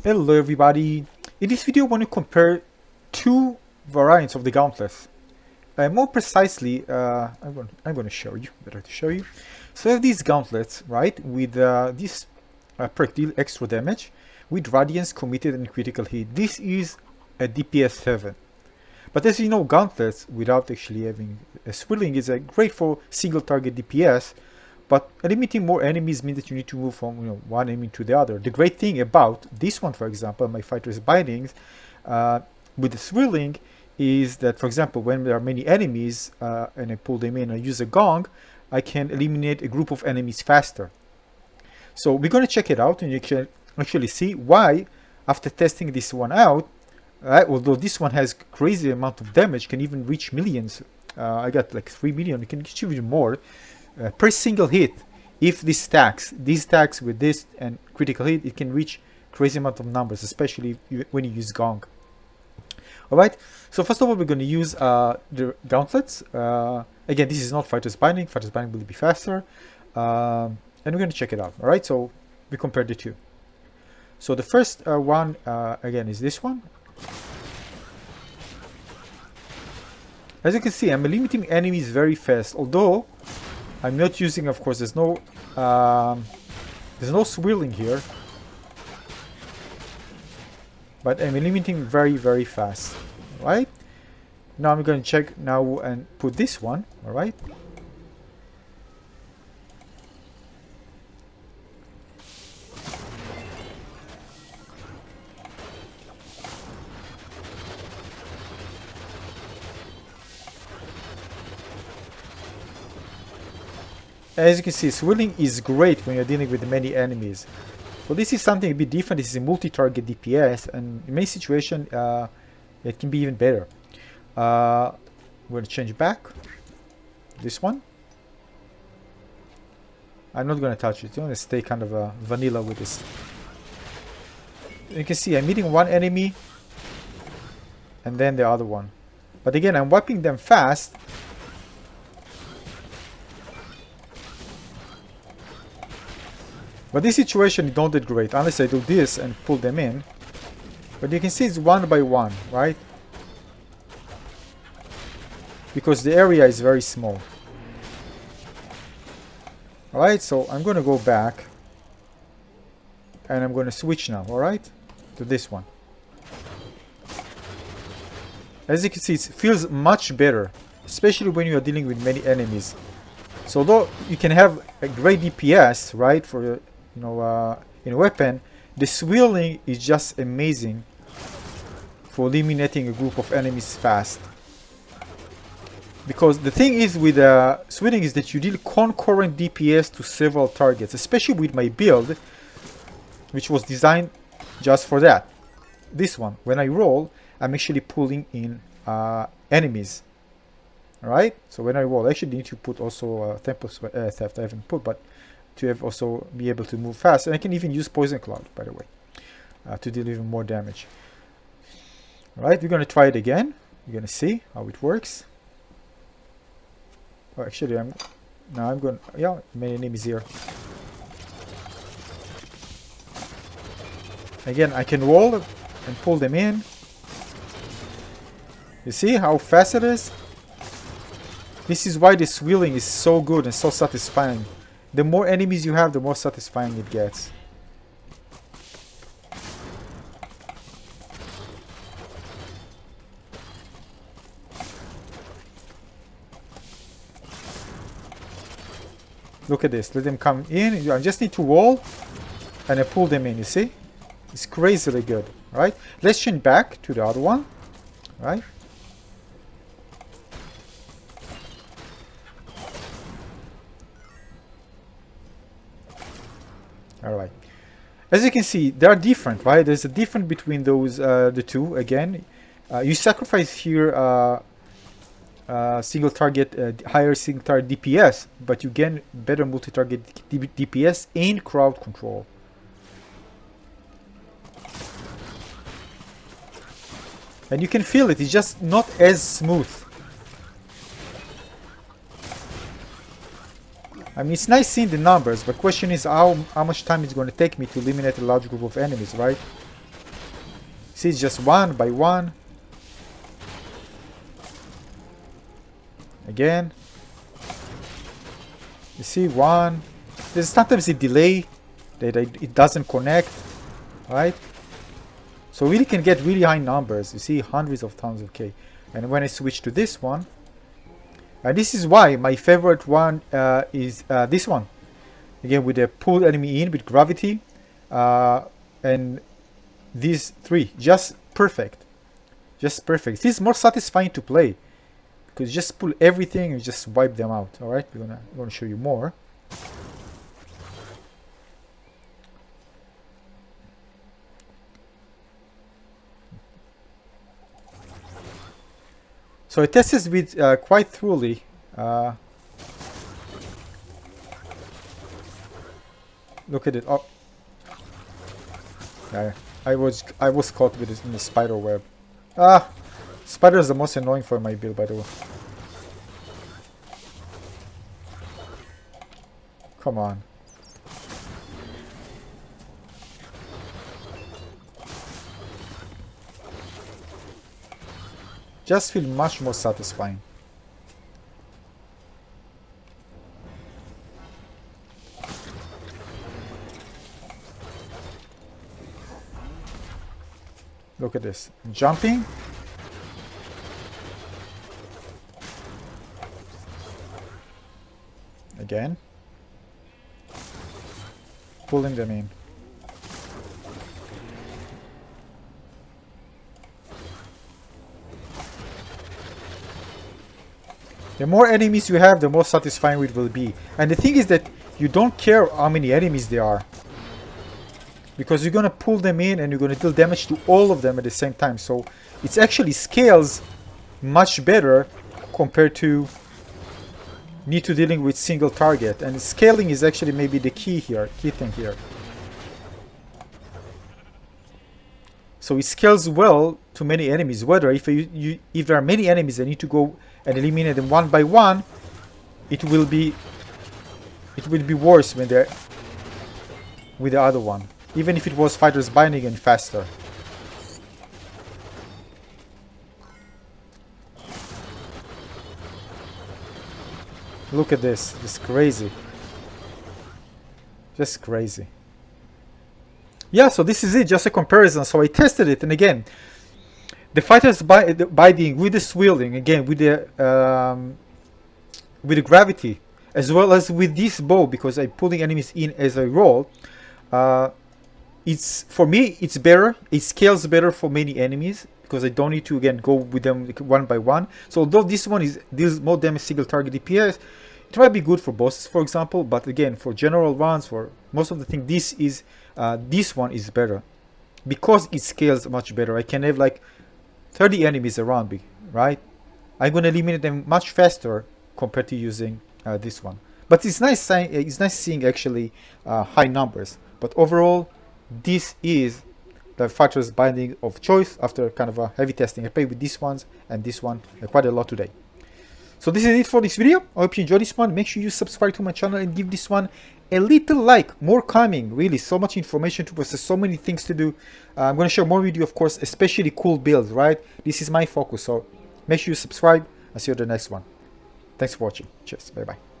Hello everybody! In this video I want to compare two variants of the gauntlets. More precisely, I'm going to show you, better to show you. So I have these gauntlets, right, with this perk deal extra damage, with Radiance, Committed and Critical Hit. This is a DPS 7. But as you know, gauntlets, without actually having a Swirling, is great for single target DPS. But eliminating more enemies means that you need to move from one enemy to the other. The great thing about this one, for example, my Fighter's Bindings, with the Swirling, is that, for example, when there are many enemies and I pull them in and I use a gong, I can eliminate a group of enemies faster. So we're going to check it out and you can actually see why, after testing this one out, although this one has crazy amount of damage, can even reach millions. I got like 3 million, it can get even more. Per single hit, if this stacks with this and critical hit, it can reach crazy amount of numbers, especially when you use gong. Alright, so first of all we're going to use the gauntlets. Again, this is not Fighter's Binding will be faster, and we're going to check it out. Alright, so we compare the two. So the first one again is this one. As you can see, I'm limiting enemies very fast, although I'm not using, of course, there's no swirling here, but I'm limiting very, very fast. Right? Now I'm going to check now and put this one. All right. As you can see, Swirling is great when you're dealing with many enemies. So this is something a bit different. This is a multi-target DPS, and in many situations, it can be even better. We're going to change back. This one. I'm not going to touch it. I'm going to stay kind of vanilla with this. You can see I'm meeting one enemy, and then the other one. But again, I'm wiping them fast. But this situation is not that great, unless I do this and pull them in. But you can see it's one by one, right? Because the area is very small. Alright, so I'm going to go back. And I'm going to switch now, alright? To this one. As you can see, it feels much better. Especially when you are dealing with many enemies. So although you can have a great DPS, right, for in a weapon, the Swirling is just amazing for eliminating a group of enemies fast. Because the thing is with Swirling is that you deal concurrent DPS to several targets, especially with my build, which was designed just for that. This one, when I roll, I'm actually pulling in enemies. Alright, so when I roll, I actually need to put also Temple Theft, I haven't put, but to have also be able to move fast. And I can even use Poison Cloud, by the way, to deal even more damage. Alright, we're going to try it again. We're going to see how it works. Oh, actually, I'm going, yeah, many enemies here. Again, I can roll and pull them in. You see how fast it is? This is why the Swirling is so good and so satisfying. The more enemies you have, the more satisfying it gets. Look at this. Let them come in. I just need to roll and I pull them in. You see? It's crazily good. Alright? Let's change back to the other one. Alright? Alright. As you can see, they are different, right? There's a difference between those the two. Again, you sacrifice here single target, higher single target DPS, but you gain better multi-target DPS and crowd control. And you can feel it. It's just not as smooth. I mean, it's nice seeing the numbers, but question is how much time it's going to take me to eliminate a large group of enemies, right? See, it's just one by one. Again. You see, one. There's sometimes a delay that it doesn't connect, right? So really can get really high numbers. You see, hundreds of tons of K. And when I switch to this one, this is why my favorite one is this one. Again, with a pull enemy in with gravity, and these three, just perfect. Just perfect. This is more satisfying to play because you just pull everything and just wipe them out. All right, we're gonna show you more. So I tested with quite thoroughly. Look at it. Oh, yeah, I was caught with it in the spider web. Spider is the most annoying for my build, by the way. Come on. Just feel much more satisfying. Look at this. Jumping. Again. Pulling them in. The more enemies you have, the more satisfying it will be. And the thing is that you don't care how many enemies there are, because you're gonna pull them in and you're gonna deal damage to all of them at the same time. So it actually scales much better compared to need to dealing with single target. And scaling is actually maybe the key thing here. So it scales well to many enemies. Whether if there are many enemies and you need to go and eliminate them one by one, it will be worse when they're with the other one. Even if it was fighters binding and faster. Look at this. It's crazy. Just crazy. Yeah, so this is it. Just a comparison. So I tested it, and again, the fighters binding with the swirling, again with the gravity, as well as with this bow, because I'm pulling enemies in as I roll. It's for me, it's better. It scales better for many enemies because I don't need to again go with them one by one. So although this one deals more damage single target DPS, it might be good for bosses, for example. But again, for general runs, for most of the thing, this one is better because it scales much better. I can have like 30 enemies around me, right? I'm gonna eliminate them much faster compared to using this one. But it's nice seeing actually high numbers. But overall, this is the fighters binding of choice after kind of a heavy testing. I played with these ones and this one quite a lot today. So this is it for this video. I hope you enjoyed this one. Make sure you subscribe to my channel and give this one a little like. More coming, really. So much information to process, so many things to do. I'm going to share more with you, of course, especially cool builds, right? This is my focus. So make sure you subscribe. I'll see you on the next one. Thanks for watching. Cheers. Bye-bye.